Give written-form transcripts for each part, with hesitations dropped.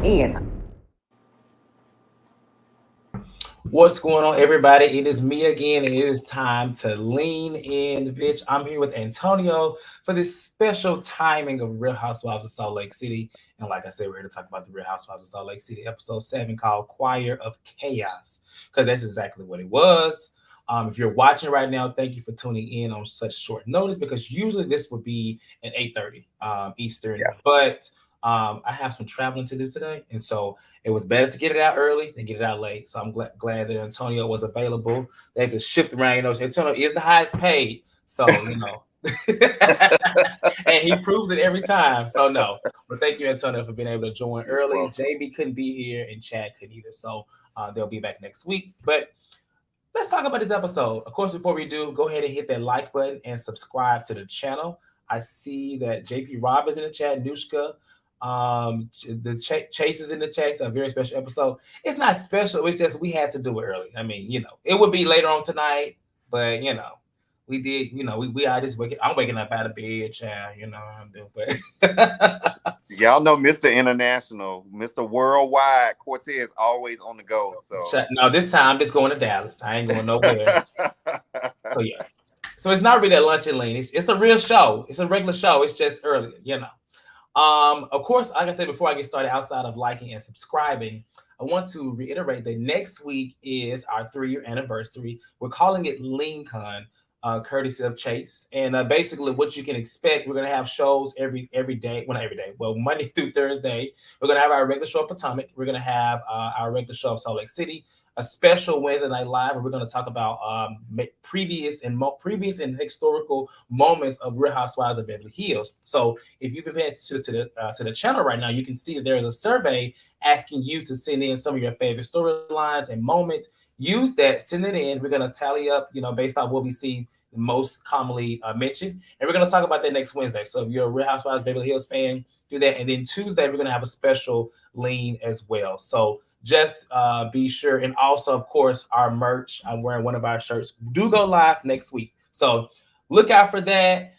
in. What's going on, everybody? It is me again, and it is time to lean in, bitch. I'm here with Antonio for this special timing of Real Housewives of Salt Lake City. And like I said, we're here to talk about the Real Housewives of Salt Lake City, episode 7, called Choir of Chaos, because that's exactly what it was. If you're watching right now, thank you for tuning in on such short notice, because usually this would be at 8:30 Eastern, but I have some traveling to do today, and so it was better to get it out early than get it out late. So I'm glad that Antonio was available. They could shift around. Antonio is the highest paid. So, and he proves it every time. So, no. But thank you, Antonio, for being able to join You're early. welcome. JB couldn't be here and Chad couldn't either. So, they'll be back next week. But let's talk about this episode. Of course, before we do, go ahead and hit that like button and subscribe to the channel. I see that JP Rob is in the chat, Nushka. The Chase is in the chat. It's a very special episode. It's not special. It's just we had to do it early. I mean, it would be later on tonight, but we did. We are just waking. I'm waking up out of bed, child. You know what I'm doing, but Y'all know Mr. International, Mr. Worldwide, Cortez always on the go. So no, this time I'm just going to Dallas. I ain't going nowhere. So yeah. So it's not really a lunch and lean. It's a real show. It's a regular show. It's just earlier. Of course, like I said before I get started, outside of liking and subscribing, I want to reiterate that next week is our 3-year anniversary. We're calling it LeanCon, courtesy of Chase. And basically, what you can expect, we're going to have shows every day. Well, not every day. Well, Monday through Thursday. We're going to have our regular show of Potomac. We're going to have our regular show of Salt Lake City. A special Wednesday Night Live, where we're going to talk about previous and historical moments of Real Housewives of Beverly Hills. So, if you've been paying attention to the channel right now, you can see that there is a survey asking you to send in some of your favorite storylines and moments. Use that, send it in. We're going to tally up, based on what we see most commonly mentioned, and we're going to talk about that next Wednesday. So, if you're a Real Housewives of Beverly Hills fan, do that. And then Tuesday, we're going to have a special lean as well. So just be sure. And also, of course, our merch. I'm wearing one of our shirts. Do go live next week. So look out for that.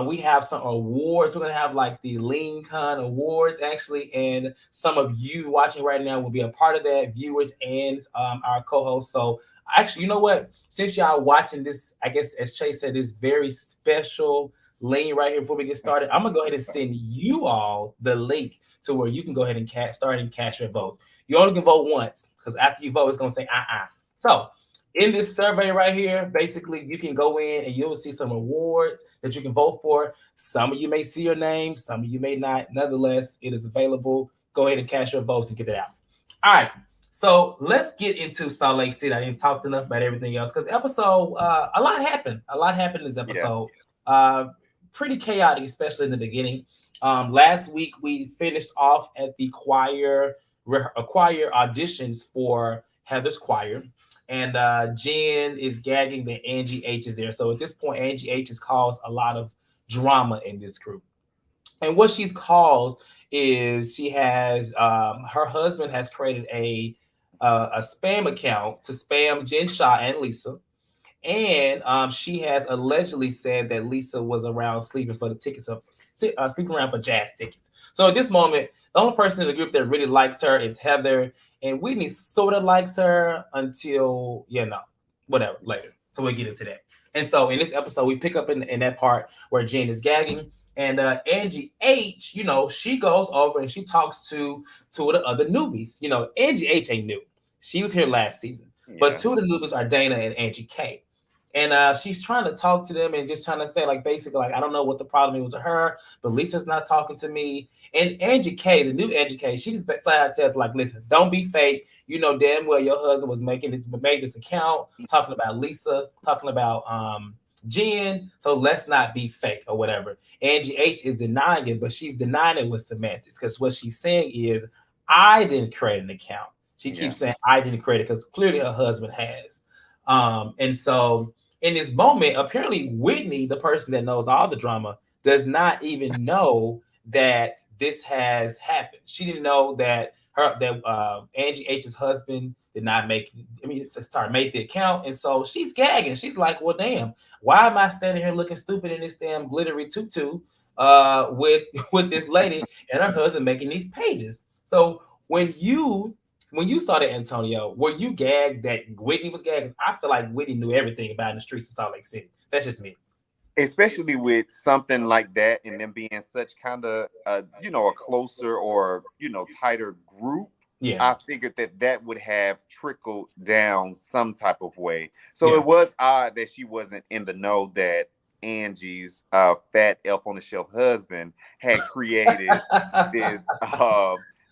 We have some awards. We're going to have like the LeanCon awards, actually. And some of you watching right now will be a part of that, viewers and our co-hosts. So actually, you know what? Since y'all watching this, I guess, as Chase said, this very special lean right here before we get started, I'm going to go ahead and send you all the link to where you can go ahead and start and cast your vote. You only can vote once, because after you vote, it's going to say, So in this survey right here, basically, you can go in and you'll see some awards that you can vote for. Some of you may see your name, some of you may not. Nonetheless, it is available. Go ahead and cast your votes and get it out. All right. So let's get into Salt Lake City. I didn't talk enough about everything else, because the episode, a lot happened. A lot happened in this episode. Yeah. Pretty chaotic, especially in the beginning. Last week, we finished off at the choir auditions for Heather's choir. And Jen is gagging that Angie H is there. So at this point, Angie H has caused a lot of drama in this group. And what she's caused is she has her husband has created a spam account to spam Jen Shaw and Lisa. And she has allegedly said that Lisa was around sleeping for the tickets of sleeping around for jazz tickets. So at this moment, the only person in the group that really likes her is Heather, and Whitney sort of likes her until whatever later. So we'll get into that. And so in this episode, we pick up in that part where Jen is gagging, and Angie H, she goes over and she talks to two of the other newbies. Angie H ain't new; she was here last season, but two of the newbies are Dana and Angie K. And she's trying to talk to them and just trying to say, like, basically, like, I don't know what the problem was with her, but Lisa's not talking to me. And Angie K, the new Angie K, she just flat out says, like, listen, don't be fake. You know damn well your husband was made this account, talking about Lisa, talking about Jen. So let's not be fake or whatever. Angie H is denying it, but she's denying it with semantics, because what she's saying is, I didn't create an account. She keeps saying I didn't create it, because clearly her husband has. And so in this moment, apparently Whitney, the person that knows all the drama, does not even know that this has happened. She didn't know that Angie H's husband did not made the account. And so she's gagging. She's like, well, damn, why am I standing here looking stupid in this damn glittery tutu with this lady and her husband making these pages? So when you saw that, Antonio, were you gagged that Whitney was gagged? 'Cause I feel like Whitney knew everything about in the streets of Salt Lake City. That's just me. Especially with something like that and them being such kind of a closer or tighter group. Yeah, I figured that would have trickled down some type of way. So yeah. it was odd that she wasn't in the know that Angie's fat elf on the shelf husband had created this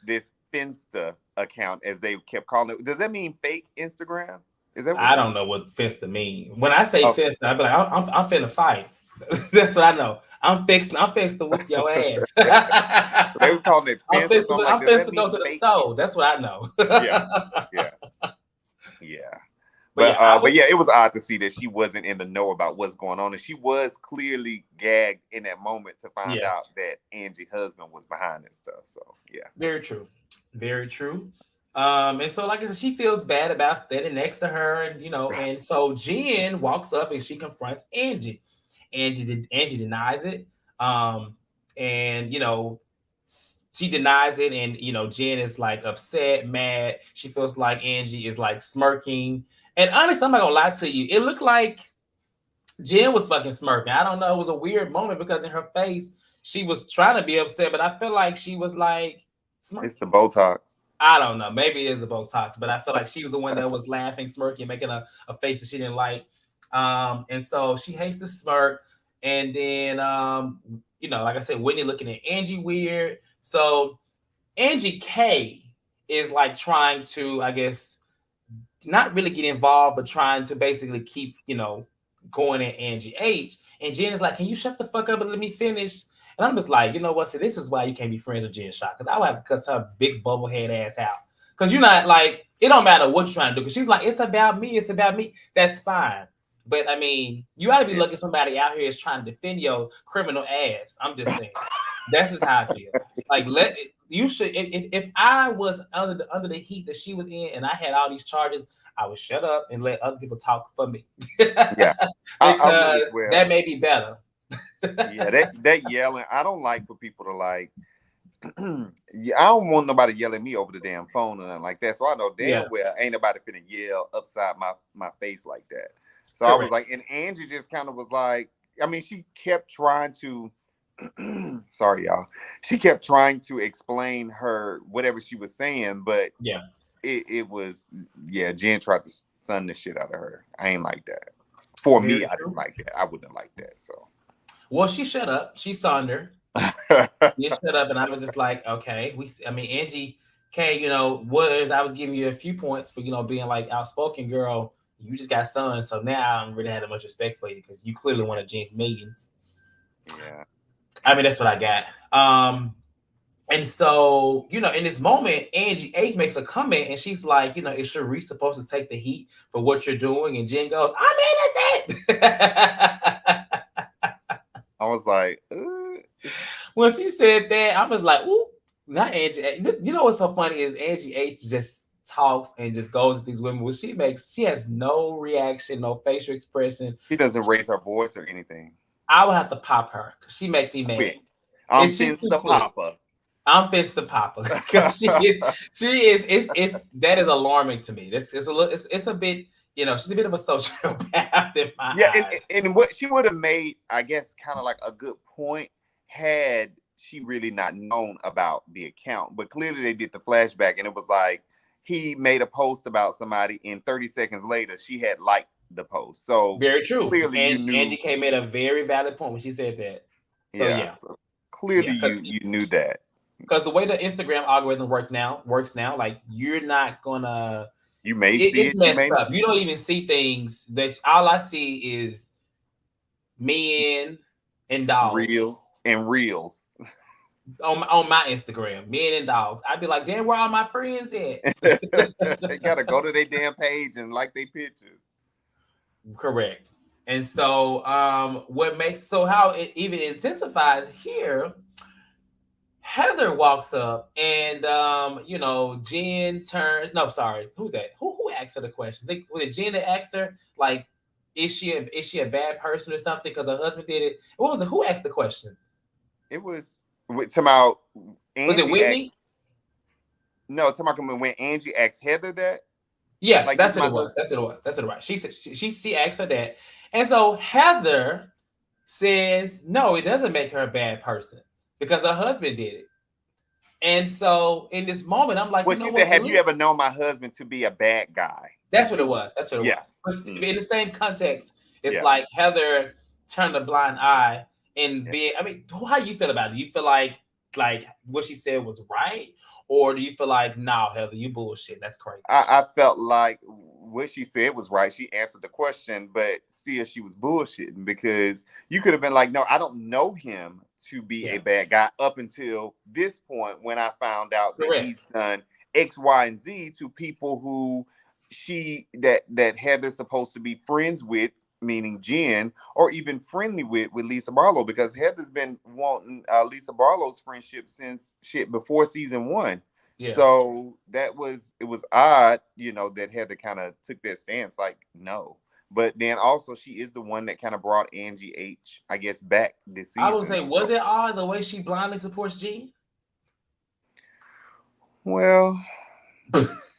this Finsta account, as they kept calling it. Does that mean fake Instagram? Is that what I it don't means? know what fista mean. When I say Oh. fista, I be like, I'm finna fight. That's what I know. I'm fixed to whoop your ass. They was calling it I'm Finsta, fixed so to, I'm like, I'm does fixed that to go mean to the fake stove. Insta? That's what I know. Yeah, yeah. Yeah. But yeah, I But was. yeah, it was odd to see that she wasn't in the know about what's going on. And she was clearly gagged in that moment to find Yeah, out that Angie's husband was behind this stuff. So yeah. very true. Very true. And so like I said, she feels bad about standing next to her, and and so Jen walks up and she confronts Angie. Angie denies it. Um, and she denies it, and Jen is like upset, mad. She feels like Angie is like smirking. And honestly, I'm not gonna lie to you. It looked like Jen was fucking smirking. I don't know. It was a weird moment because in her face, she was trying to be upset, but I feel like she was like It's smirking. the Botox. I don't know. Maybe it is the Botox, but I feel like she was the one that was laughing, smirking, making a face that she didn't like. And so she hates to smirk. And then, like I said, Whitney looking at Angie weird. So Angie K is like trying to, I guess, not really get involved, but trying to basically keep, going at Angie H. And Jen is like, can you shut the fuck up and let me finish? And I'm just like, you know what? So this is why you can't be friends with Jen Shot. Because I would have to cuss her big bubble head ass out. Because you're not like, it don't matter what you're trying to do. Because she's like, it's about me. It's about me. That's fine. But I mean, you ought to be Yeah. lucky somebody out here is trying to defend your criminal ass. I'm just saying. That's just how I feel. Like you should if I was under the heat that she was in and I had all these charges, I would shut up and let other people talk for me. Yeah. I would as Because well. that may be better. Yeah, that yelling. I don't like for people to like yeah, I don't want nobody yelling at me over the damn phone or nothing like that. So I know Yeah, damn well ain't nobody finna yell upside my face like that. So I was correct. like, and Angie just kind of was like, I mean, she kept trying to sorry, y'all. She kept trying to explain her whatever she was saying, but Yeah, it was yeah, Jen tried to sun the shit out of her. I ain't like that. For me, very I didn't true. like that. I wouldn't have liked that. So Well, she shut up. She sonder. You shut up, and I was just like, okay. I mean, Angie K, was I was giving you a few points for being like outspoken, girl. You just got sun, so now I don't really have that much respect for you because you clearly want to jinx millions. yeah. I mean, that's what I got. And so, in this moment, Angie H makes a comment and she's like, is Cherie supposed to take the heat for what you're doing? And Jen goes, I'm innocent. I was like, When she said that, I was like, ooh, not Angie. You know what's so funny is Angie H just talks and just goes at these women. Well, she has no reaction, no facial expression. she doesn't raise her voice or anything. I would have to pop her because she makes me mad. Quick. And she's Since too the quick. Papa. I'm Fitz the Papa because it's that is alarming to me. This is a little it's a bit she's a bit of a sociopath in my Yeah, eyes. and what she would have made, I guess, kind of like a good point had she really not known about the account. But clearly they did the flashback and it was like he made a post about somebody and 30 seconds later she had liked the post. So Very true. clearly you And knew, Angie K made a very valid point when she said that. So yeah. yeah, So yeah, clearly you knew that. because the way the Instagram algorithm works now, like you're not gonna. You may see It's it, you messed may up. not. You don't even see things that all I see is men and dogs Reels and reels. on my Instagram, men and dogs. I'd be like, damn, where all my friends at? They gotta go to their damn page and like their pictures. Correct. And so what makes so how it even intensifies here, Heather walks up and Jen turns no, sorry, who's that? Who asked her the question? Was it Jen that asked her, like, is she a bad person or something because her husband did it? What was it? Who asked the question? It was with about Was it Angie asked. Whitney? No, talking about when Angie asked Heather that. Yeah, Like, that's this what my it was. husband. That's what it was. That's what it was. She said she asked her that, and so Heather says no, it doesn't make her a bad person because her husband did it. And so in this moment, I'm like, Well, you know she said, what? "Have you ever known my husband to be a bad guy?" That's what She, it was. That's what it yeah, was. But mm, in the same context, it's yeah, like Heather turned a blind eye and yeah. being. I mean, how do you feel about it? Do you feel like what she said was right, or do you feel like, no, Heather, you bullshit? That's crazy. I felt like what she said was right. She answered the question, but still she was bullshitting because you could have been like, no, I don't know him to be a Yeah, bad guy up until this point when I found out that correct. he's done X, Y, and Z to people who that Heather's supposed to be friends with, meaning Jen, or even friendly with Lisa Barlow, because Heather's been wanting Lisa Barlow's friendship since shit before season one. Yeah. So it was odd, that Heather kind of took that stance, like, no. But then also she is the one that kind of brought Angie H, I guess, back this I would season. say, was So, it odd the way she blindly supports Gene? well,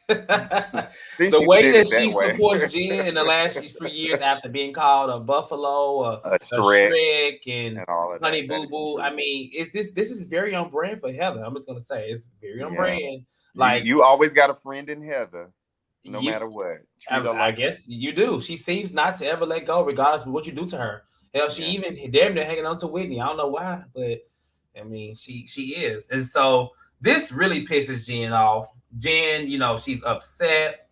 The since you way said that it she that way, supports Jen in the last few years after being called a buffalo, a a Shrek Shrek, and and all of Honey that, that Boo is Boo. I true. mean, this is very on brand for Heather. I'm just gonna say it's very on Yeah. brand. You Like you always got a friend in Heather, no you, matter what. Treat her I like guess you do. She seems not to ever let go, regardless of what you do to her. Hell, she yeah. even damn near hanging on to Whitney. I don't know why, but I mean, she is, and so this really pisses Jen off. Jen, she's upset.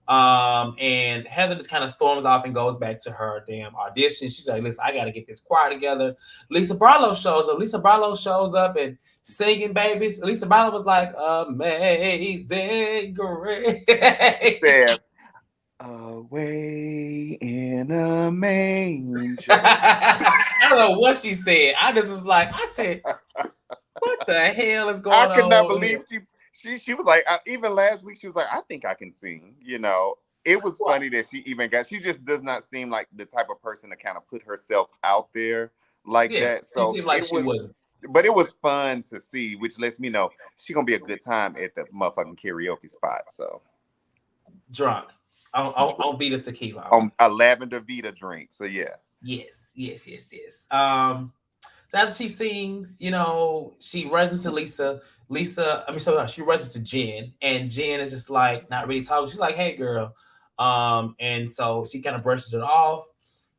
And Heather just kind of storms off and goes back to her damn audition. She's like, listen, I got to get this choir together. Lisa Barlow shows up. Lisa Barlow shows up and singing babies. Lisa Barlow was like, amazing grace. Said, away in a manger. I don't know what she said. I just was like, I said, what the hell is I going could not on believe here? she was like, even last week she was like, I think I can sing. It was What? funny that she just does not seem like the type of person to kind of put herself out there like Yeah, that. she So seemed like she wouldn't. but it was fun to see, which lets me know she gonna be a good time at the motherfucking karaoke spot. So Drunk. I'll beat a tequila. on a lavender Vita drink. So yeah. Yes, yes, yes, yes. So after she sings, she runs into Lisa. She runs into Jen, and Jen is just like not really talking. She's like, "Hey, girl," and so she kind of brushes it off,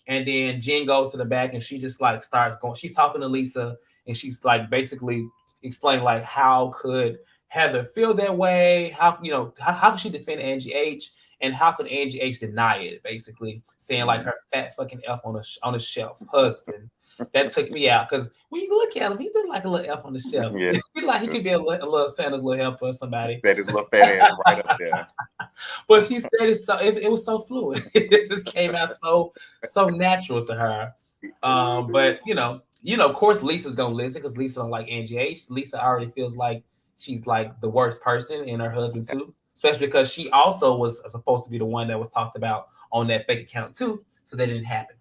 and then Jen goes to the back, and she just like starts going. She's talking to Lisa, and she's like basically explaining like how could Heather feel that way? How could she defend Angie H? And how could Angie H deny it? Basically saying like her fat fucking F on the shelf husband. That took me out because when you look at him, he look like a little F on the shelf. Yeah. He like he could be a little Santa's little helper or somebody. That is little fat ass right up there. But she said it was so fluid. It just came out so natural to her. But of course Lisa's gonna listen because Lisa don't like Angie H. Lisa already feels like she's like the worst person, and her husband too, especially because she also was supposed to be the one that was talked about on that fake account too. So that didn't happen.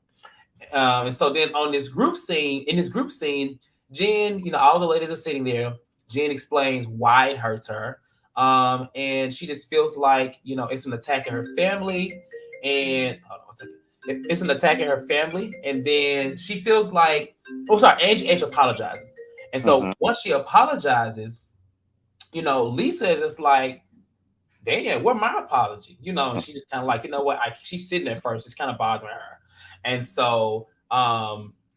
And so then in this group scene, Jen, all the ladies are sitting there. Jen explains why it hurts her. And she just feels like, it's an attack on her family. And hold on one second. It's an attack on her family. And then she feels like, oh, sorry, Angie H apologizes. And so Mm-hmm. once she apologizes, Lisa is just like, damn, where my apology? And she just kind of like, you know what? She's sitting there first. It's kind of bothering her. And so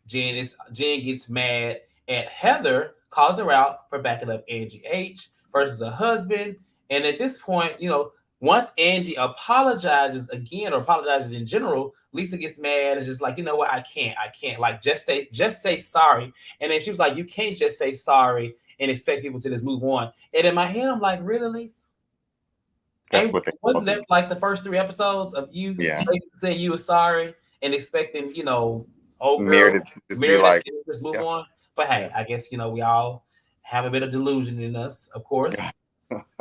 Jen gets mad at Heather, calls her out for backing up Angie H versus her husband. And at this point, once Angie apologizes again or apologizes in general, Lisa gets mad and is just like, you know what? I can't. Like just say sorry. And then she was like, you can't just say sorry and expect people to just move on. And in my head, I'm like, really, Lisa? That's And what they wasn't that like the first 3 episodes of you yeah. basically saying you were sorry and expecting, old girl Meredith just be Meredith like, to just move yeah, on? But hey, yeah. I guess we all have a bit of delusion in us, of course.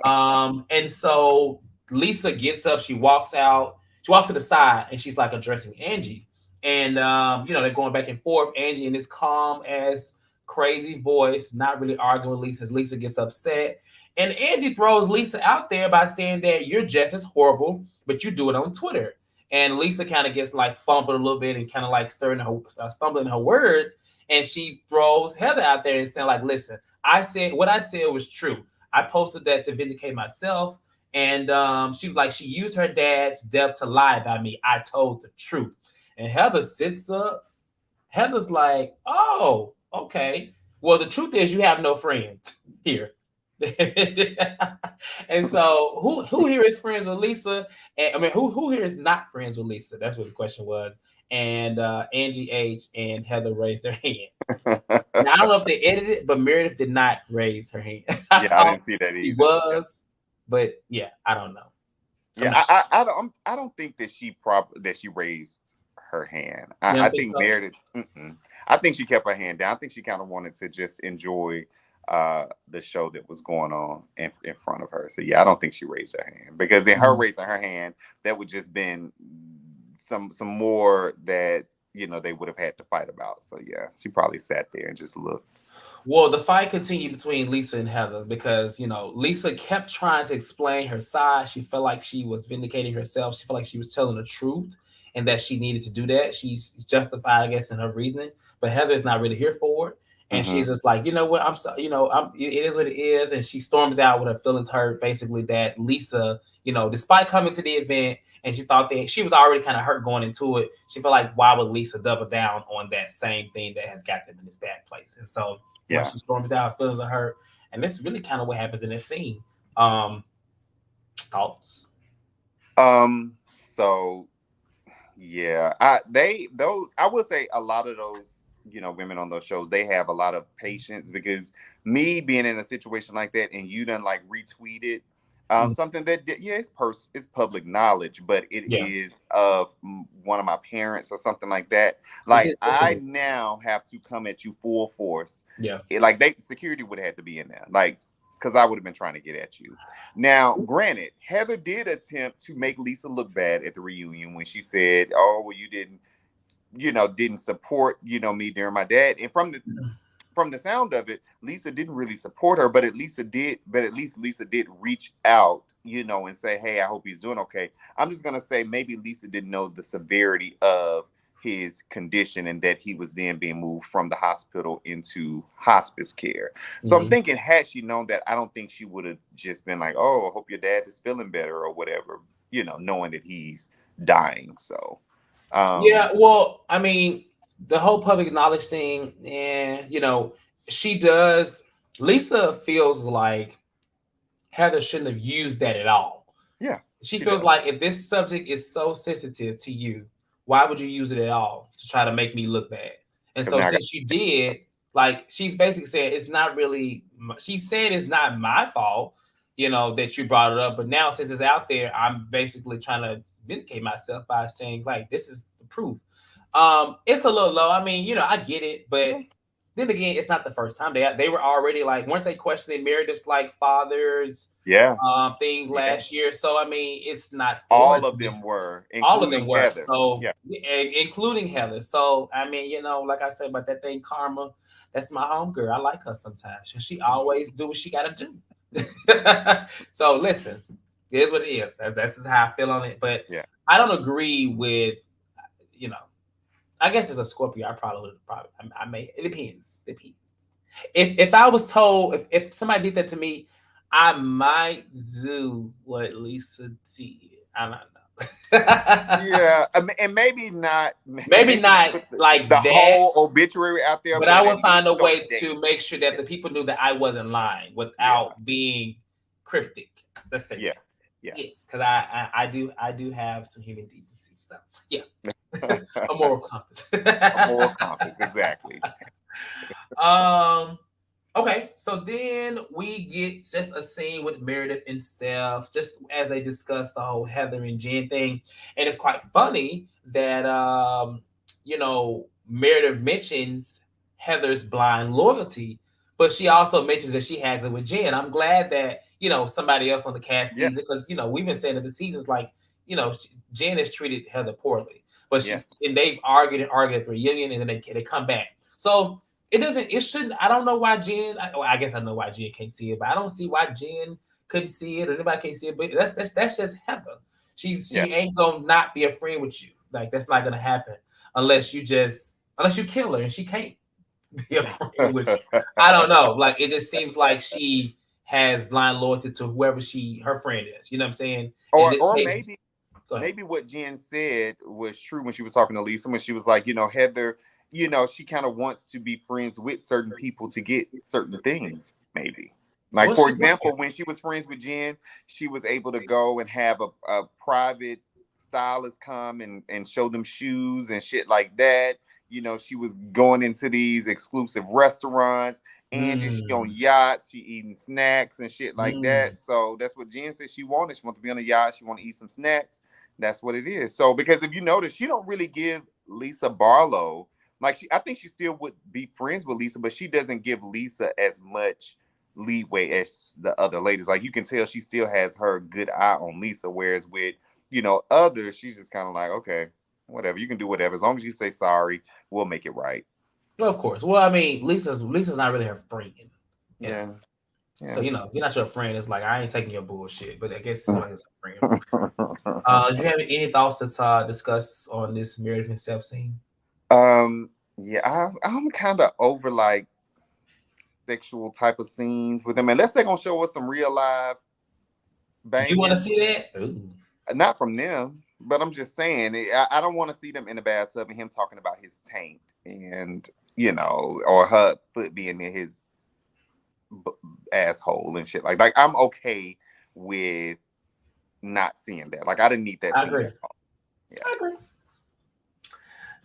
And so Lisa gets up, she walks out, she walks to the side, and she's like addressing Angie. And they're going back and forth. Angie in this calm ass, crazy voice, not really arguing with Lisa. Lisa gets upset. And Angie throws Lisa out there by saying that you're just as horrible, but you do it on Twitter. And Lisa kind of gets like fumbled a little bit and kind of like stumbling her words. And she throws Heather out there and saying like, listen, what I said was true. I posted that to vindicate myself. And she was like, she used her dad's death to lie about me. I told the truth. And Heather sits up. Heather's like, oh, okay. Well, the truth is you have no friends here. And so who here is friends with Lisa? And I mean, who here is not friends with Lisa? That's what the question was. And Angie H and Heather raised their hand. Now, I don't know if they edited it, but Meredith did not raise her hand. I didn't see that either. She was, but yeah, I don't know. I don't think that she raised her hand. I think so? Meredith. I think she kept her hand down. I think she kind of wanted to just enjoy the show that was going on in front of her. So yeah, I don't think she raised her hand, because in her raising her hand, that would just been some more that they would have had to fight about. So yeah, she probably sat there and just looked. Well, the fight continued between Lisa and Heather because, Lisa kept trying to explain her side. She felt like she was vindicating herself. She felt like she was telling the truth and that she needed to do that. She's justified, I guess, in her reasoning. But Heather's not really here for it. And she's just like, you know what, I'm so, it is what it is. And she storms out with her feelings hurt, basically, that Lisa, despite coming to the event, and she thought that she was already kind of hurt going into it, she felt like, why would Lisa double down on that same thing that has got them in this bad place? And so when she storms out, feelings are hurt. And that's really kind of what happens in this scene. Thoughts? So yeah, I would say a lot of those, women on those shows, they have a lot of patience, because me being in a situation like that and you done like retweeted something that it's public knowledge, but it is of one of my parents or something like that. Like I now have to come at you full force. Yeah, security would have had to be in there, like, because I would have been trying to get at you. Now, granted, Heather did attempt to make Lisa look bad at the reunion when she said, "Oh, well, you didn't support, me during my dad." And from the sound of it, Lisa didn't really support her, but at least Lisa did reach out, and say, "Hey, I hope he's doing okay." I'm just gonna say maybe Lisa didn't know the severity of his condition and that he was then being moved from the hospital into hospice care. So I'm thinking, had she known that, I don't think she would have just been like, "Oh, I hope your dad is feeling better," or whatever, knowing that he's dying. So yeah, well, I mean, the whole public knowledge thing, and Lisa feels like Heather shouldn't have used that at all. Yeah. She feels like, if this subject is so sensitive to you, why would you use it at all to try to make me look bad? And so since you did, like, she's basically said it's not really, she said it's not my fault, that you brought it up. But now since it's out there, I'm basically trying to vindicate myself by saying, like, this is the proof. It's a little low. I mean, I get it, but then again, it's not the first time. They were already like, weren't they questioning Meredith's like father's thing last year? So I mean, it's not all of them were. Heather. So including Heather. So I mean, like I said about that thing, Karma, that's my homegirl. I like her sometimes. She always do what she gotta do. So listen, it is what it is. That's just how I feel on it. But I don't agree with, I guess as a Scorpio, I may. It depends. If I was told, if somebody did that to me, I might do what Lisa did. I don't know. Yeah, and maybe not. Maybe not like the that, whole obituary out there. But I would find a way to make sure that the people knew that I wasn't lying without being cryptic. Let's say that. Yeah. Yes, because I do have some human decency. So yeah. A moral compass. A moral compass, exactly. Okay, so then we get just a scene with Meredith and Seth, just as they discuss the whole Heather and Jen thing. And it's quite funny that Meredith mentions Heather's blind loyalty, but she also mentions that she has it with Jen. I'm glad that somebody else on the cast sees it, because we've been saying that the season's like, Jen has treated Heather poorly. But and they've argued at the reunion, and then they come back. So it doesn't. It shouldn't. I don't know why Jen. I guess I know why Jen can't see it, but I don't see why Jen couldn't see it or anybody can't see it. But that's just Heather. Yeah. She ain't gonna not be a friend with you. Like that's not gonna happen unless you kill her and she can't be a friend with you. I don't know. Like it just seems like she has blind loyalty to whoever her friend is. You know what I'm saying? In this Or case, maybe go ahead. what Jen said was true when she was talking to Lisa, when she was like, Heather, she kind of wants to be friends with certain people to get certain things, maybe. Like, Well, for she might. example, when she was friends with Jen, she was able to go and have a private stylist come and show them shoes and shit like that. She was going into these exclusive restaurants. Angie, she on Mm, yachts, she eating snacks and shit like mm. that. So that's what Jen said she wanted. She wanted to be on a yacht. She want to eat some snacks. That's what it is. So because if you notice, she don't really give Lisa Barlow, like, I think she still would be friends with Lisa, but she doesn't give Lisa as much leeway as the other ladies. Like, you can tell she still has her good eye on Lisa, whereas with others, she's just kind of like, okay, whatever, you can do whatever as long as you say sorry, we'll make it right. Well, of course. Well, I mean, Lisa's not really her friend. You know. Yeah, So yeah. if you're not your friend, it's like I ain't taking your bullshit. But I guess somebody's a friend. Do you have any thoughts to discuss on this Meredith and Seth scene? yeah, I'm kind of over like sexual type of scenes with them, unless they're gonna show us some real live You want to banging. see that? Ooh. Not from them, but I'm just saying, I don't want to see them in the bathtub and him talking about his taint and, or her foot being in his b- asshole and shit. Like, I'm okay with not seeing that. Like, I didn't need that I scene agree. at all. Yeah. I agree.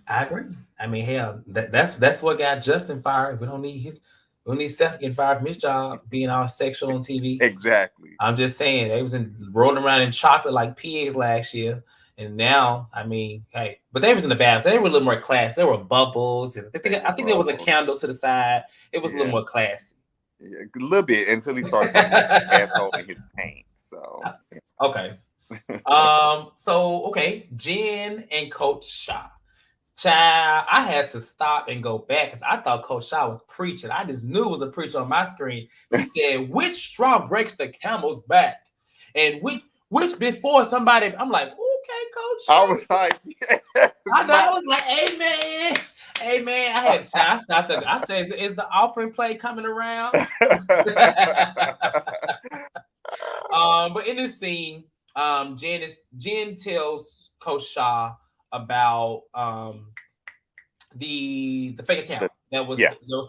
I agree. I mean, hell, that's what got Justin fired. We don't need Seth getting fired from his job, being all sexual on TV. Exactly. I'm just saying they was rolling around in chocolate like pigs last year, and now I mean, hey, but they was in the bath. They were a little more classy. There were bubbles, and I think there was a Bubbles. candle to the side. It was a little Yeah. more classy. Yeah. A little bit until he started talking about his asshole and his taint. So, Okay. Okay, Jen and Coach Shaw. Child, I had to stop and go back because I thought Coach Shaw was preaching. I just knew it was a preacher on my screen. He said, "Which straw breaks the camel's back?" And which before somebody, I'm like, okay, Coach I Shaw. was like, yes, I know I was like, amen. Amen. I had I stopped. I said, "Is the offering plate coming around?" But in this scene, Jen tells Coach Shaw about the fake account yeah, that was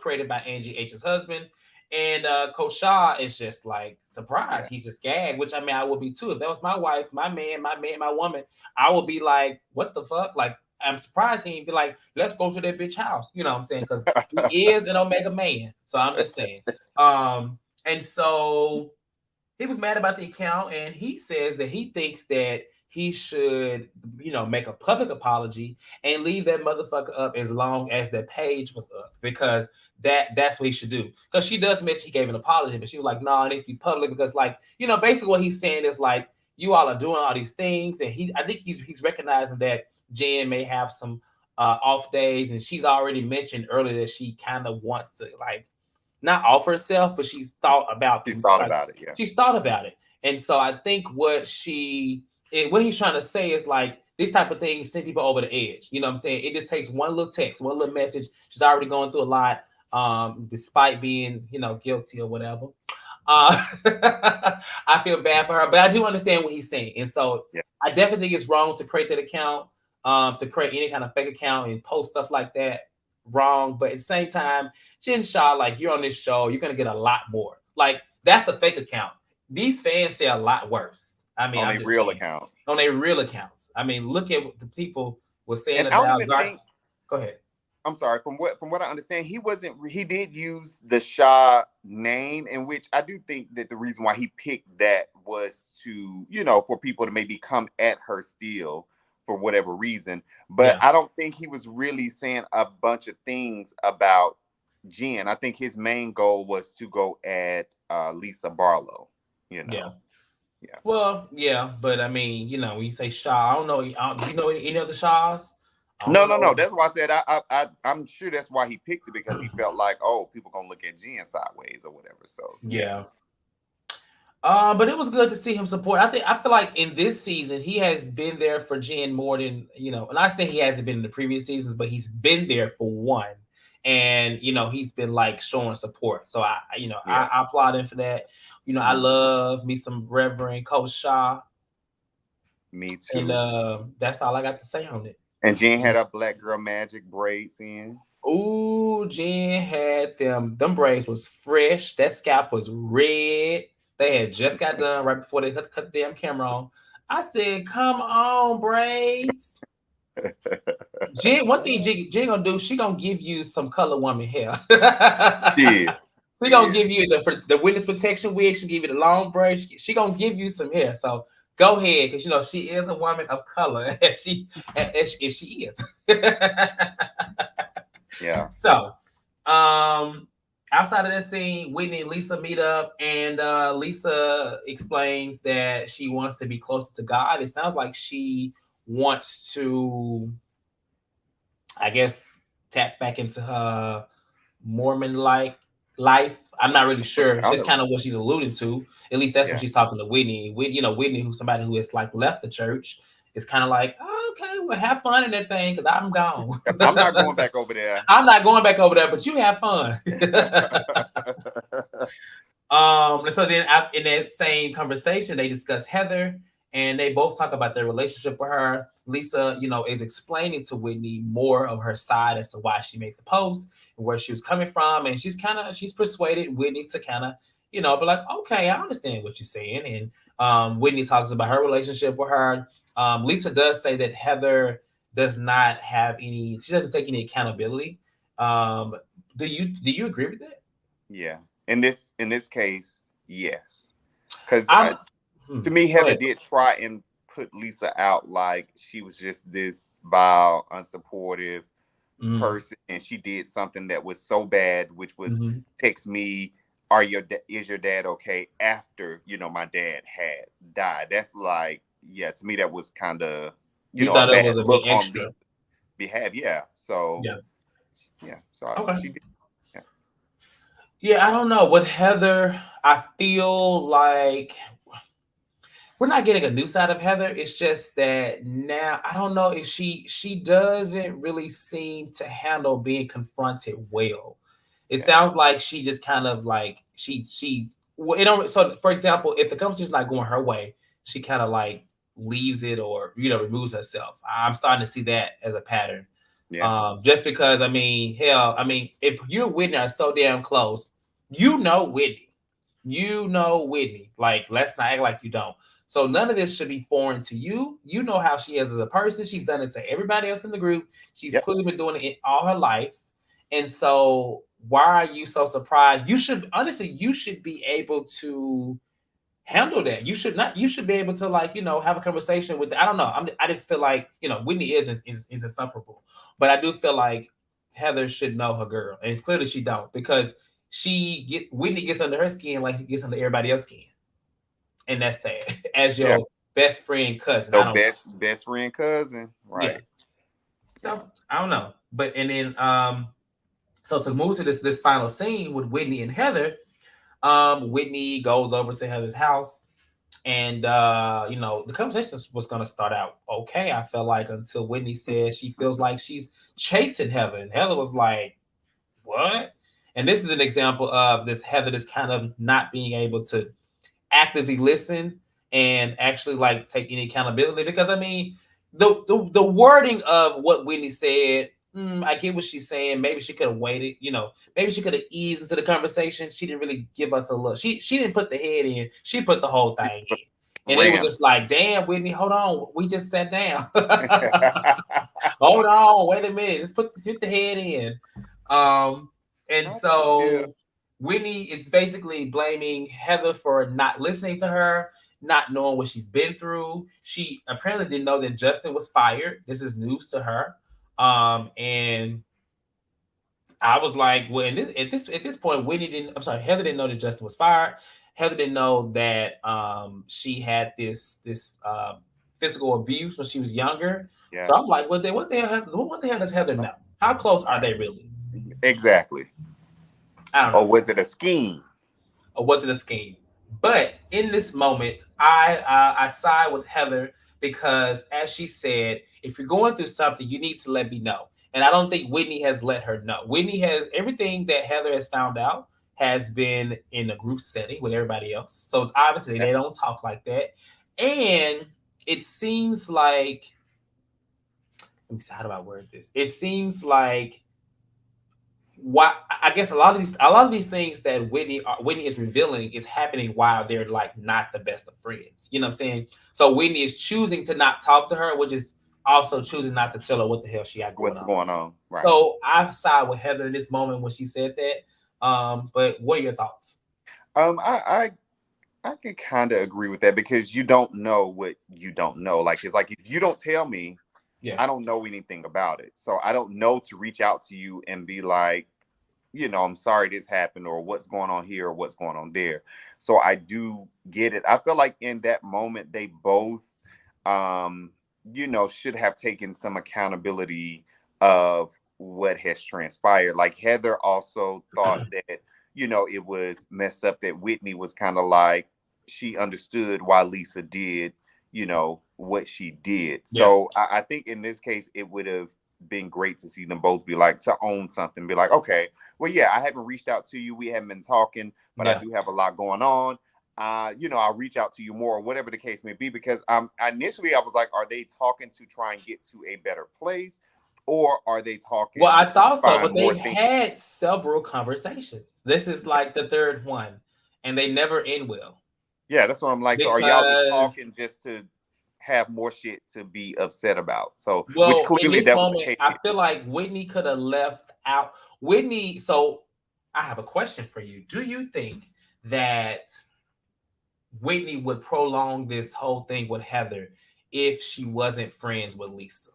created by Angie H's husband. And Coach Shaw is just like surprised. yeah. He's just gagged, which I mean I would be too. If that was my wife, my woman, I would be like, what the fuck? Like, I'm surprised he ain't be like, let's go to that bitch house. You know what I'm saying? Because he is an Omega man. So I'm just saying. And so he was mad about the account, and he says that he thinks that he should, make a public apology and leave that motherfucker up as long as the page was up, because that's what he should do. Because she does mention he gave an apology, but she was like, no, it needs to be public because, like, basically what he's saying is like, you all are doing all these things, and I think he's recognizing that Jen may have some off days, and she's already mentioned earlier that she kind of wants to, like, not off herself, but she's thought about She's thought about it. Yeah. she's thought about it. And so I think what he's trying to say is like these type of things send people over the edge. You know what I'm saying? It just takes one little text, one little message. She's already going through a lot, despite being, guilty or whatever. I feel bad for her, but I do understand what he's saying. And so Yeah. I definitely think it's wrong to create that account, to create any kind of fake account and post stuff like that. Wrong. But at the same time, Jen Shaw, like, you're on this show, you're gonna get a lot more. Like, that's a fake account. These fans say a lot worse. I mean, On I'm a just real saying. account. On their real accounts. I mean, look at what the people were saying And I don't about even Garcia. think, Go ahead. I'm sorry, from what I understand, he did use the Shaw name, in which I do think that the reason why he picked that was to, for people to maybe come at her still for whatever reason. But Yeah. I don't think he was really saying a bunch of things about Jen. I think his main goal was to go at Lisa Barlow, you Yeah. know. Yeah. Well, yeah, but I mean, when you say Shaw, I don't know. Do you know any other Shaws? I No, don't no, no. know. That's why I said I'm sure that's why he picked it, because he felt like, oh, people gonna look at Jen sideways or whatever. So yeah, Yeah. But it was good to see him support. I feel like in this season he has been there for Jen more than and I say he hasn't been in the previous seasons, but he's been there for one, and he's been like showing support. So yeah, I applaud him for that. I mm, love me some Reverend Coach Shaw, me and too. that's all I got to say on it. And Jen had her black girl magic braids in. Ooh, Jen had them braids was fresh. That scalp was red. They had just got done right before they cut the damn camera on. I said, "Come on, braids." Jen, one thing Jen gonna do, she gonna give you some color woman hair. Yeah, She gonna yeah, give you the witness protection wig. She give you the long braids. She gonna give you some hair. So go ahead, because she is a woman of color. As she is. yeah. So, outside of that scene, Whitney and Lisa meet up, and Lisa explains that she wants to be closer to God. It sounds like she wants to, I guess, tap back into her Mormon-like life. I'm not really sure. It's Kind just of, kind of what she's alluding to. At least that's when yeah. she's talking to Whitney. Whitney, who's somebody who has like left the church, is kind of like, oh, okay, well, have fun in that thing because I'm gone. I'm not going back over there. I'm not going back over there, but you have fun. And so then in that same conversation, they discuss Heather, and they both talk about their relationship with her. Lisa, is explaining to Whitney more of her side as to why she made the post and where she was coming from, and she's persuaded Whitney to kind of, be like, okay, I understand what you're saying. And Whitney talks about her relationship with her. Lisa does say that Heather does not have any. She doesn't take any accountability. Um, do you agree with that? Yeah. In this case, yes. Because I'm. to me, Go Heather ahead. did try and put Lisa out like she was just this vile, unsupportive Mm, person, and she did something that was so bad, which was mhm. text me, is your dad okay, after my dad had died. That's like, yeah, to me that was kind of You a thought it bad was a bit look on extra. Lisa's behalf. Yeah. So Yeah. yeah, so Okay. she did. Yeah. Yeah, I don't know. With Heather, I feel like we're not getting a new side of Heather. It's just that now I don't know if she doesn't really seem to handle being confronted well. It Yeah. sounds like she just kind of like she well, so for example, if the conversation's not going her way, she kind of like leaves it or removes herself. I'm starting to see that as a pattern. Yeah. Just because hell, if you and Whitney are so damn close, Whitney. Whitney. Like, let's not act like you don't. So none of this should be foreign to you. You know how she is as a person. She's done it to everybody else in the group. She's Yep. clearly been doing it all her life. And so why are you so surprised? You should be able to handle that. You should be able to like, have a conversation with, I don't know. I just feel like, Whitney is insufferable. But I do feel like Heather should know her girl. And clearly she don't, because Whitney gets under her skin like she gets under everybody else's skin. And that's sad. As Yeah. your best friend cousin. So I don't best friend cousin, Yeah. right? Yeah. So I don't know. But and then so to move to this final scene with Whitney and Heather, Whitney goes over to Heather's house, and the conversation was gonna start out okay. I felt like until Whitney said she feels like she's chasing Heather, and Heather was like, "What?" And this is an example of this Heather just kind of not being able to actively listen and actually like take any accountability. Because the wording of what Whitney said, I get what she's saying. Maybe she could have waited, maybe she could have eased into the conversation. She didn't really give us a look. She didn't put the head in, she put the whole thing in. And it was Ram. just like, damn, Whitney, hold on. We just sat down. Hold on, wait a minute. Just put the head in. And Yeah. so Whitney is basically blaming Heather for not listening to her, not knowing what she's been through. She apparently didn't know that Justin was fired. This is news to her. And I was like, well, at this point, Heather didn't know that Justin was fired. Heather didn't know that she had this physical abuse when she was younger. Yeah. So I'm like, what the hell does Heather know? How close are they really? Exactly. I don't Or know. was it a scheme? Or was it a scheme? But in this moment, I side with Heather because, as she said, if you're going through something, you need to let me know. And I don't think Whitney has let her know. Whitney has everything that Heather has found out has been in a group setting with everybody else. So obviously Yeah. they don't talk like that. And it seems like, let me see, how do I word this? It seems like why I guess a lot of these things that Whitney is revealing is happening while they're like not the best of friends. You know what I'm saying? So Whitney is choosing to not talk to her, which is also choosing not to tell her what the hell she got going What's on. going on? Right. So I side with Heather in this moment when she said that. But what are your thoughts? I can kind of agree with that because you don't know what you don't know. Like it's like if you don't tell me, Yeah, I don't know anything about it. So I don't know to reach out to you and be like, I'm sorry this happened or what's going on here or what's going on there. So I do get it. I feel like in that moment they both um should have taken some accountability of what has transpired. Like Heather also thought that, it was messed up that Whitney was kind of like she understood why Lisa did, what she did. yeah, So I think in this case it would have been great to see them both be like to own something, be like, okay, well, yeah, I haven't reached out to you. We haven't been talking, but I yeah. do have a lot going on. I'll reach out to you more, or whatever the case may be. Because initially I was like, are they talking to try and get to a better place, or are they Well, talking I to thought so, find but more they've things? had several conversations. This is Okay. like the third one, and they never end well Yeah, that's what I'm like. So are y'all just because, talking just to have more shit to be upset about? So, which well, in clearly this that was the moment, case I here. feel like Whitney could have left out Whitney. So I have a question for you. Do you think that Whitney would prolong this whole thing with Heather if she wasn't friends with Lisa?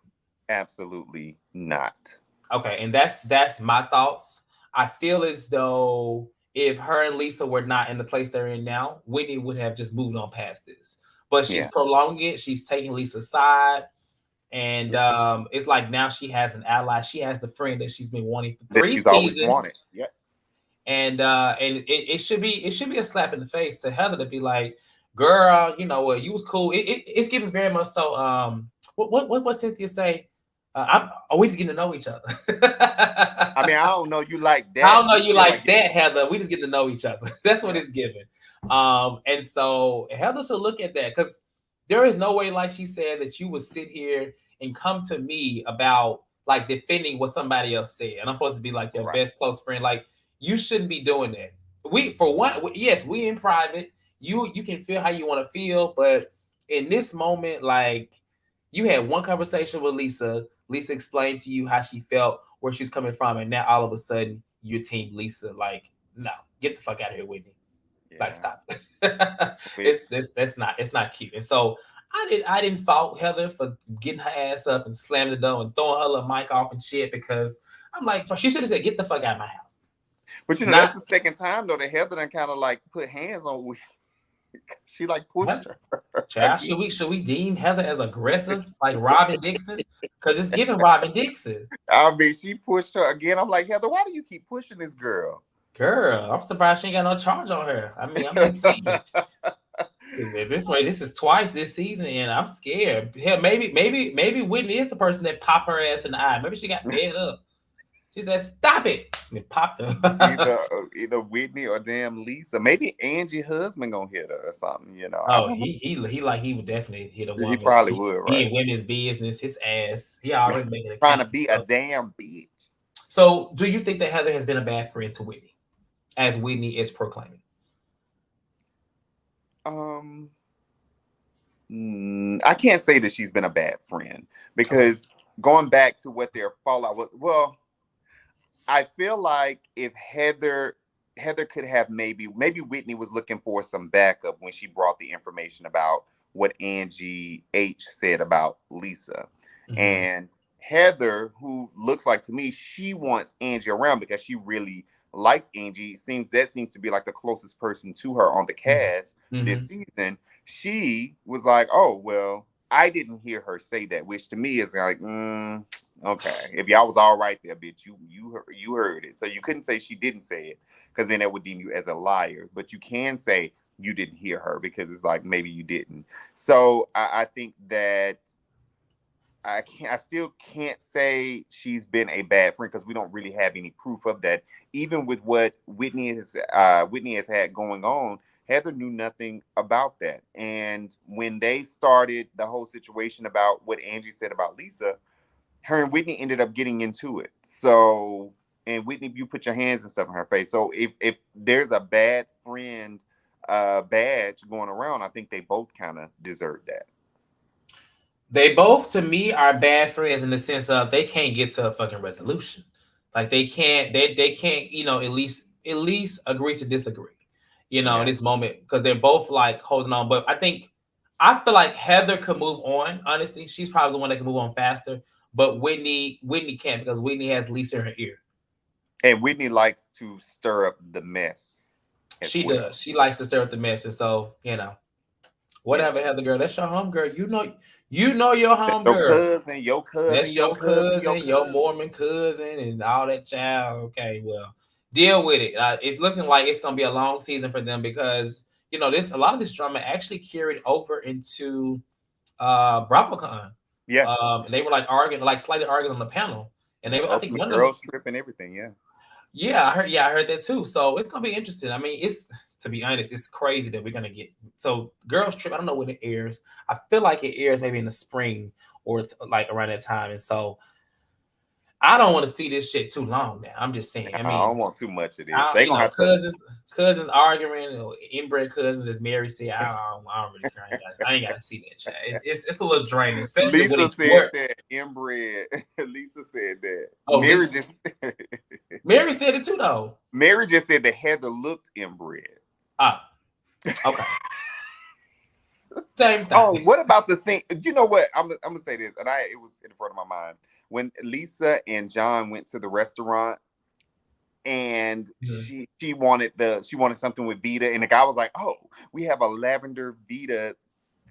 Absolutely not. Okay, and that's my thoughts. I feel as though if her and Lisa were not in the place they're in now, Whitney would have just moved on past this. But she's Yeah. prolonging it. She's taking Lisa's side. And Yeah. it's like now she has an ally. She has the friend that she's been wanting for That three she's always seasons. wanted. Yeah. And it should be a slap in the face to Heather to be like, girl, you know what, you was cool. It's giving very much so what Cynthia say? We just getting to know each other. I mean, I don't know you like I that. don't know We you still ain't like getting to that, know each Heather. other. We just get to know each other. That's what Yeah. it's giving. And so Heather should look at that because there is no way, like she said, that you would sit here and come to me about like defending what somebody else said. And I'm supposed to be like your Right. best close friend. Like you shouldn't be doing that. For one, yes, we in private. You can feel how you want to feel, but in this moment, like you had one conversation with Lisa. Lisa explained to you how she felt, where she's coming from, and now all of a sudden you're team Lisa. Like, no, get the fuck out of here, Whitney. Like, Yeah. stop. Which It's not cute. And so I didn't fault Heather for getting her ass up and slamming the door and throwing her little mic off and shit because I'm like, she should have said, get the fuck out of my house. But Not that's the second time though that Heather done kind of like put hands on. She like pushed what? her Child, again. should we deem Heather as aggressive like Robin Dixon? Because it's giving Robin Dixon. I mean, she pushed her again. I'm like, Heather, why do you keep pushing this girl? Girl, I'm surprised she ain't got no charge on her. I mean, I'm just saying. This way, this is twice this season, and I'm scared. Hell, maybe Whitney is the person that popped her ass in the eye. Maybe she got fed up. She said, "Stop it!" And popped her. either Whitney or damn Lisa. Maybe Angie husband gonna hit her or something. I Oh, don't know. he would definitely hit a He woman. probably would, He right? in women's business. His ass. He already making Trying to accounts. be a damn bitch. So, do you think that Heather has been a bad friend to Whitney, as Whitney is proclaiming? Um, I can't say that she's been a bad friend Okay. because going back to what their fallout was, well, I feel like if Heather could have maybe Whitney was looking for some backup when she brought the information about what Angie H said about Lisa. Hmm. And Heather, who looks like to me, she wants Angie around because she really likes Angie. Seems to be like the closest person to her on the cast this Hmm. season. She was like, "Oh, well, I didn't hear her say that, which to me is like, okay. If y'all was all right there, bitch, you heard it. So you couldn't say she didn't say it, because then that would deem you as a liar. But you can say you didn't hear her, because it's like maybe you didn't. So I think that I still can't say she's been a bad friend, because we don't really have any proof of that. Even with what Whitney has had going on, Heather knew nothing about that. And when they started the whole situation about what Angie said about Lisa, her and Whitney ended up getting into it. So, and Whitney, you put your hands and stuff in her face. So if there's a bad friend badge going around, I think they both kind of deserve that. They both, to me, are bad friends in the sense of they can't get to a fucking resolution. Like they can't, they can't, at least agree to disagree, in this moment, because they're both like holding on. But I feel like Heather could move on. Honestly, she's probably the one that can move on faster. But Whitney can't, because Whitney has Lisa in her ear. And Whitney likes to stir up the mess. She does. She likes to stir up the mess, and so whatever, Heather girl, that's your home girl. You know your home girl. Your cousin, that's your cousin, your Mormon cousin, and all that child. Okay, well, deal with it. It's looking like it's gonna be a long season for them, because a lot of this drama actually carried over into BravoCon. Yeah. They were like arguing, like slightly arguing on the panel, and they were, I think, one girls trip and everything. Yeah, I heard that too. So it's gonna be interesting. I mean, to be honest, it's crazy that we're gonna get Girls Trip. I don't know when it airs. I feel like it airs maybe in the spring or like around that time. And so I don't want to see this shit too long now. I'm just saying. I mean, I don't want too much of this. They gonna have cousins arguing, or inbred cousins, as Mary said. I don't really care. I ain't gotta see that chat. It's a little draining, especially Lisa said that inbred. Lisa said that. Oh, Mary said it too, though. Mary just said that Heather looked inbred. Okay. Same thing. Oh, what about the scene? You know what? I'm gonna say this, and it was in front of my mind when Lisa and John went to the restaurant, and she wanted something with Vita, and the guy was like, "Oh, we have a lavender Vita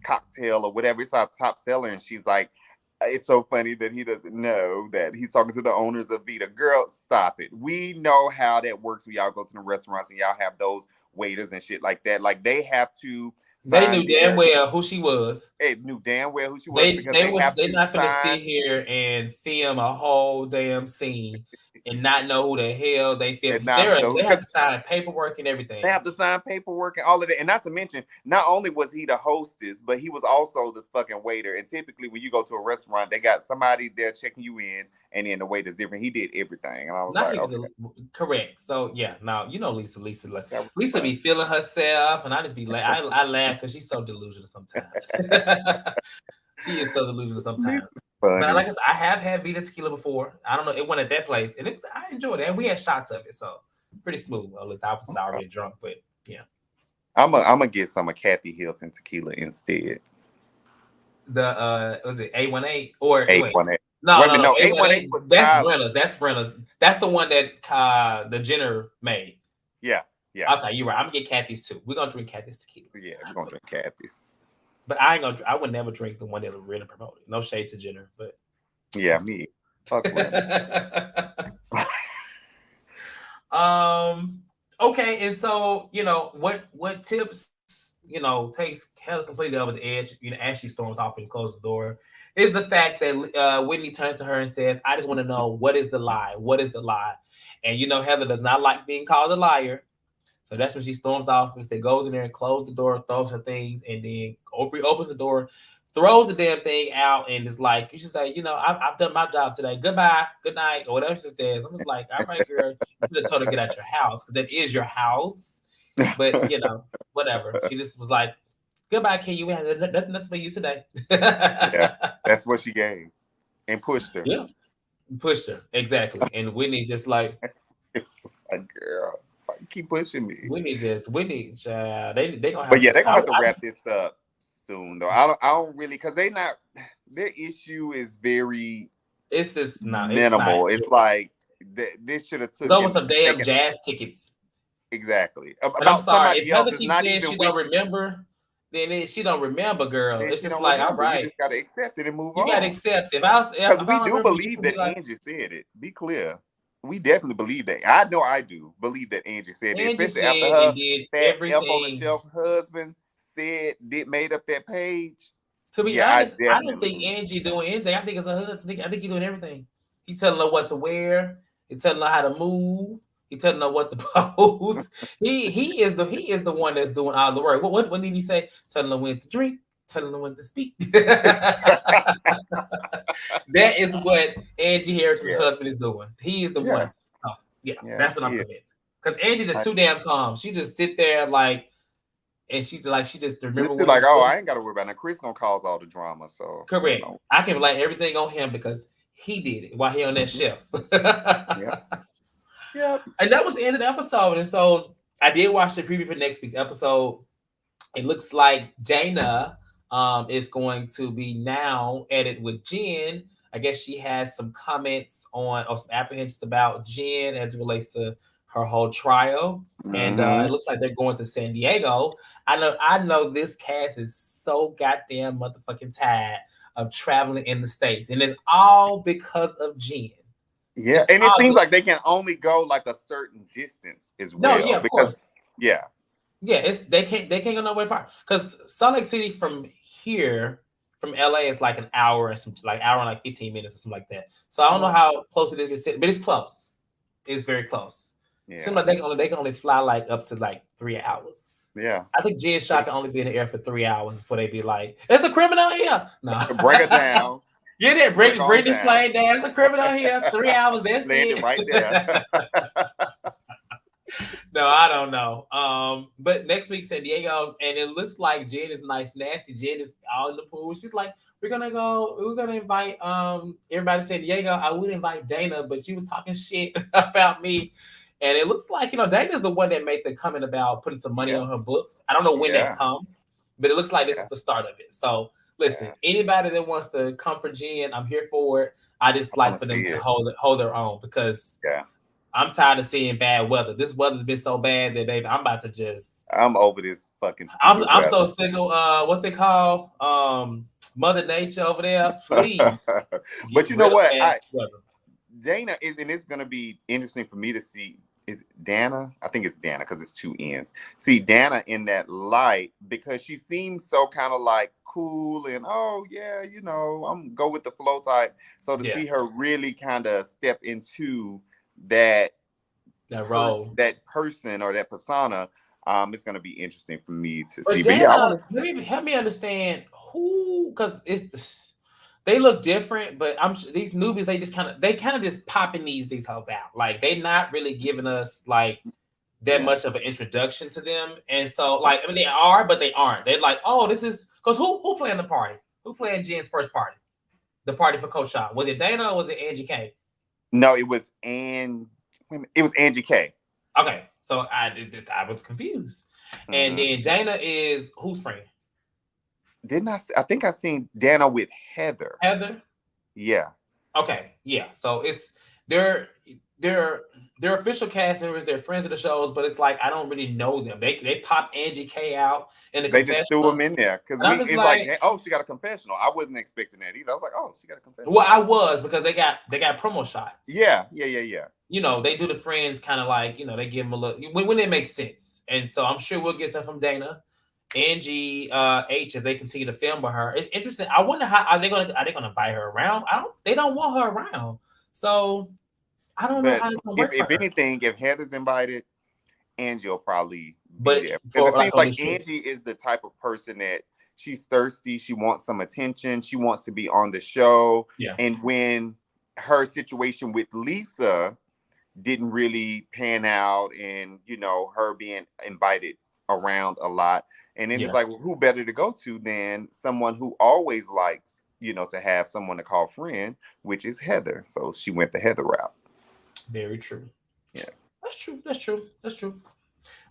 cocktail or whatever. It's our top seller," and she's like, "It's so funny that he doesn't know that he's talking to the owners of Vita." Girl, stop it. We know how that works when y'all go to the restaurants and y'all have those waiters and shit like that. Like they have to. They knew damn well who she was. They knew damn well who she was. They're not gonna sit here and film a whole damn scene and not know who the hell they film. They have to sign paperwork and everything. They have to sign paperwork and all of that. And not to mention, not only was he the hostess, but he was also the fucking waiter. And typically when you go to a restaurant, they got somebody there checking you in, and then the waiter's different. He did everything. And I was correct. So yeah, now Lisa be feeling herself, and I just be like, I laugh because she's so delusional sometimes. She is so delusional sometimes. But like I said, I have had Vita tequila before. I don't know, it went at that place, and I enjoyed it. And we had shots of it, so pretty smooth. Well, at least I was already drunk, but yeah. I'm gonna get some of Kathy Hilton tequila instead. The was it 818 or 818? No, 818. That's Brenna's. That's the one that the Jenner made. Yeah. Okay, you're right. I'm gonna get Kathy's too. We're gonna drink Kathy's tequila. Yeah, we're gonna drink Kathy's. But I would never drink the one that was really promoted. No shade to Jenner, but yeah, me. Fuck. Okay, and so what tips takes Heather completely over the edge. As she storms off and closes the door, is the fact that Whitney turns to her and says, "I just want to know, what is the lie? What is the lie?" And Heather does not like being called a liar. So that's when she storms off, and goes in there and closes the door, throws her things, and then opens the door, throws the damn thing out, and is like, you should say, I've done my job today. Goodbye, good night, or whatever she says. I'm just like, all right, girl, you should have told her to get out your house, because that is your house. But whatever. She just was like, goodbye, Ken. We have nothing else for you today. Yeah, that's what she gave, and pushed her. Yeah, pushed her, exactly. And Whitney just like, it was like, girl, keep pushing me. Whitney, they gonna have. But yeah, they're gonna have to wrap this up soon, though. I don't really, because their issue is very. It's just not minimal. It's like this should have took. It's almost some damn jazz tickets. Exactly. But I'm sorry, if Heather keeps saying she don't remember, then she don't remember, girl. Then It's she just don't like, all remember. You right, just gotta accept it and move you gotta on. accept. Because If we I do remember, you believe can be that like, Angie said it. Be clear. We definitely believe that. I know I do believe that Angie said it, Angie especially after said her and did fat F on the everything. shelf husband made up that page. To be Yeah, I honest, I don't definitely think believe. Angie doing anything. I think it's her husband. I think he's doing everything. He telling her what to wear. He telling her how to move. He telling her what to pose. He is the one that's doing all the work. What did he say? Telling her when to drink. Telling her when to speak. That is what Angie Harris's Yeah, husband is doing. He is the yeah, one. Oh, yeah, yeah. that's what I'm He is. convinced. Because Angie just I, too damn calm. She just sit there like, and she just remember she's when he like, oh, told. I ain't got to worry about it. Now Chris gonna cause all the drama, so you Correct. know. I can blame everything on him because he did it while he on that Mhm. shelf. Yep, yep. And that was the end of the episode. And so I did watch the preview for next week's episode. It looks like Dana is going to be now added with Jen. I guess she has some comments on or some apprehensions about Jen as it relates to her whole trial. And Mm-hmm. it looks like they're going to San Diego. I know this cast is so goddamn motherfucking tired of traveling in the States. And it's all because of Jen. Yeah, It's and it all seems like they can only go like a certain distance as no, well yeah, of because course. yeah, Yeah, it's they can't go nowhere far because Salt Lake City from here from LA is like an hour and some like hour and like 15 minutes or something like that. So I don't know oh, how close it is, but it's close. It's very close. Seems yeah, like they can only fly like up to like 3 hours. yeah. I think Jen Shaw can only be in the air for 3 hours before they be like, "It's a criminal here." No, Bring her down, get it. bring on Bring this down, plane down. It's a criminal here. 3 hours. That's land it right there. it. No, I don't know. But next week San Diego, and it looks like Jen is nice, nasty. Jen is all in the pool. She's like, we're gonna invite everybody to San Diego. I would invite Dana, but she was talking shit about me. And it looks like, Dana's the one that made the comment about putting some money Yeah, on her books. I don't know when that yeah, comes, but it looks like this is yeah, the start of it. So listen, yeah. anybody that wants to come for Jen, I'm here for it. I just I like want for to see them to it. hold their own because Yeah, I'm tired of seeing bad weather. This weather's been so bad that baby, I'm about to just. I'm over this fucking I'm stupid I'm so weather. sick of what's it called? Mother Nature over there. Please get But you know rid of what? bad weather. Dana is, and it's gonna be interesting for me to see. Is Dana? I think it's Dana because it's two ends. See Dana in that light because she seems so kind of like cool and oh yeah, I'm go with the flow type. So to Yeah, see her really kind of step into that that role. that person or that persona, it's gonna be interesting for me to see. But But yeah, I Dana, want to. maybe help me understand who, because they look different, but I'm sure these newbies they kind of just popping these hoes out. Like they not really giving us like that Yeah. much of an introduction to them. And so, like, I mean, they are, but they aren't. They're like, oh, this is because who playing the party? Who playing Jen's first party? The party for Coach Shaw. Was it Dana or was it Angie K? No, it was It was Angie K. Okay, so I was confused. And Mm-hmm. then Dana is whose friend? Didn't I? I think I seen Dana with Heather. Heather. Yeah. Okay, yeah. So it's they're they're official cast members. They're friends of the shows, but it's like I don't really know them. They pop Angie K out in the They just threw confessional, him in there because and I'm just it's like, like, oh, she got a confessional. I wasn't expecting that either. I was like, oh, she got a well, confessional. I was because they got promo shots. Yeah, yeah, yeah, yeah. They do the friends kind of like, they give them a look when it makes sense. And so I'm sure we'll get some from Dana, Angie, H as they continue to film with her. It's interesting. I wonder how are they gonna invite her around? They don't want her around. So I don't know But how it's gonna if work for her. anything, if Heather's invited, Angie will probably be But there because for it like seems on like this trip. Angie is the type of person that she's thirsty. She wants some attention. She wants to be on the show. Yeah. And when her situation with Lisa didn't really pan out, and her being invited around a lot, and then it's Yeah. like, well, who better to go to than someone who always likes to have someone to call friend, which is Heather. So she went the Heather route. Very true. Yeah. That's true. That's true. That's true.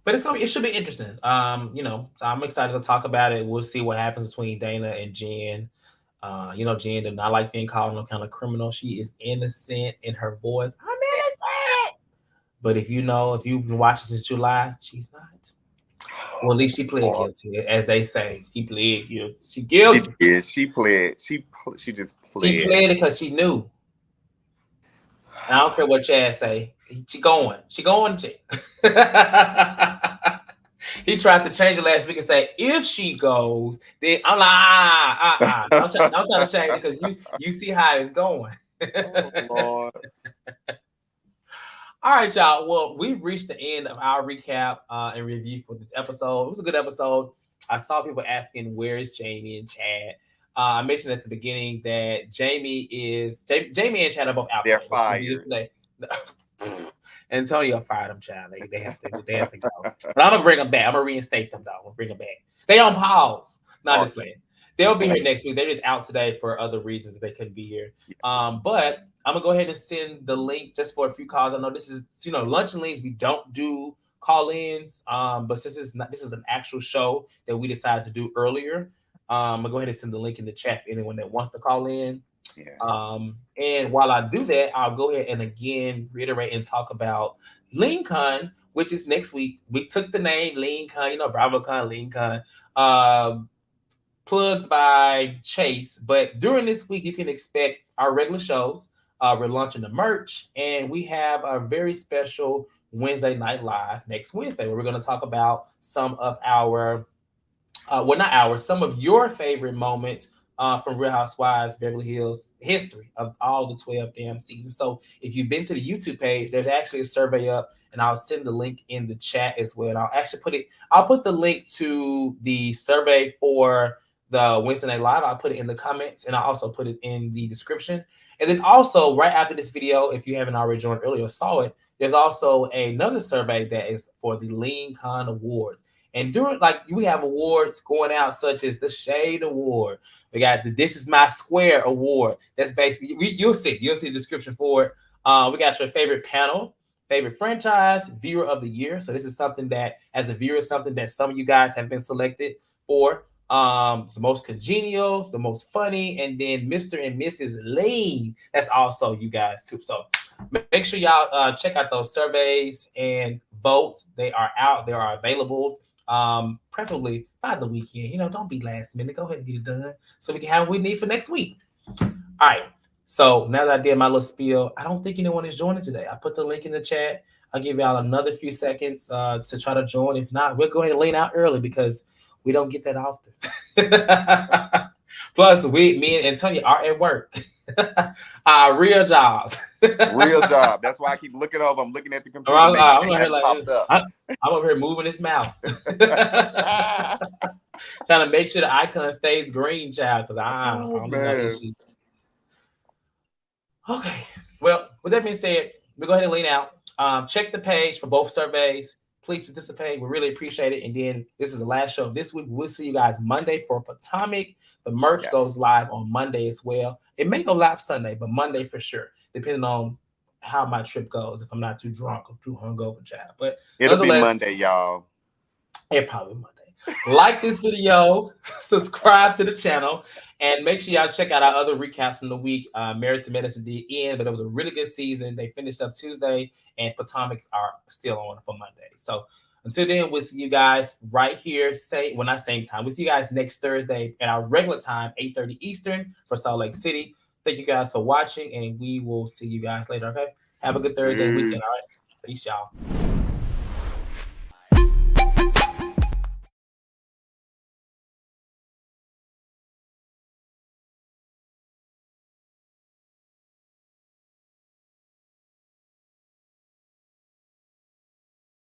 But it should be interesting. So I'm excited to talk about it. We'll see what happens between Dana and Jen. Jen did not like being called no kind of criminal. She is innocent in her voice. I'm innocent. But if you've been watching since July, she's not. Well, at least she pled Lord. guilty, as they say. She pled guilty. She She guilty. did. She pled. She just She pled. pled it because she knew. And I don't care what Chad say. She going. She going to jail. He tried to change it last week and say, if she goes, then I'm like, I'm trying to change it because you see how it's going. Oh Lord. All right, y'all. Well, we've reached the end of our recap and review for this episode. It was a good episode. I saw people asking, where is Jamie and Chad? I mentioned at the beginning that Jamie and Chad are both out They're today. fired. Today. Antonio fired them, child. They have to go. But I'm gonna bring them back. I'm gonna reinstate them though. I'm gonna bring them back. They on pause. Not just saying. They'll be here next week. They're just out today for other reasons they couldn't be here. But I'm gonna go ahead and send the link just for a few calls. I know this is lunch and leans. We don't do call-ins. But since this is an actual show that we decided to do earlier. I'm gonna go ahead and send the link in the chat for anyone that wants to call in. Yeah. And while I do that, I'll go ahead and again reiterate and talk about LeanCon, which is next week. We took the name LeanCon, BravoCon, LeanCon, plugged by Chase. But during this week, you can expect our regular shows. We're launching the merch, and we have a very special Wednesday Night Live next Wednesday, where we're going to talk about some of our, some of your favorite moments from Real Housewives Beverly Hills history of all the 12 damn seasons. So if you've been to the YouTube page, there's actually a survey up, and I'll send the link in the chat as well. And I'll put the link to the survey for the Wednesday Night Live. I'll put it in the comments, and I'll also put it in the description. And then also right after this video, if you haven't already joined earlier or saw it, there's also another survey that is for the LeanCon Awards. And we have awards going out such as the Shade Award. We got the This Is My Square Award. That's basically, you'll see the description for it. We got your favorite panel, favorite franchise, viewer of the year. So this is something that, as a viewer, something that some of you guys have been selected for. The most congenial, the most funny, and then Mr. and Mrs. Lean. That's also you guys too. So make sure y'all check out those surveys and vote. They are out. They are available. Preferably by the weekend. Don't be last minute. Go ahead and get it done so we can have what we need for next week. All right. So now that I did my little spiel, I don't think anyone is joining today. I put the link in the chat. I'll give y'all another few seconds to try to join. If not, we'll go ahead and lean out early because we don't get that often. Plus, me and Antonio are at work. Real jobs. Real job. That's why I keep looking over. I'm looking at the computer. I'm over here moving his mouse. Trying to make sure the icon stays green, child, because I don't need no issues. Okay. Well, with that being said, we'll go ahead and lean out. Check the page for both surveys. Please participate. We really appreciate it. And then this is the last show of this week. We'll see you guys Monday for Potomac. The merch goes live on Monday as well. It may go live Sunday, but Monday for sure, depending on how my trip goes. If I'm not too drunk or too hungover, child. But it'll be Monday, y'all. It probably Monday. Like this video, subscribe to the channel, and make sure y'all check out our other recaps from the week. Meredith and Medicine did end, but it was a really good season. They finished up Tuesday, and Potomac are still on for Monday. So until then, we'll see you guys right here. Not same time. We'll see you guys next Thursday at our regular time, 8:30 Eastern for Salt Lake City. Thank you guys for watching, and we will see you guys later. Okay, have a good Thursday weekend. All right, peace, y'all.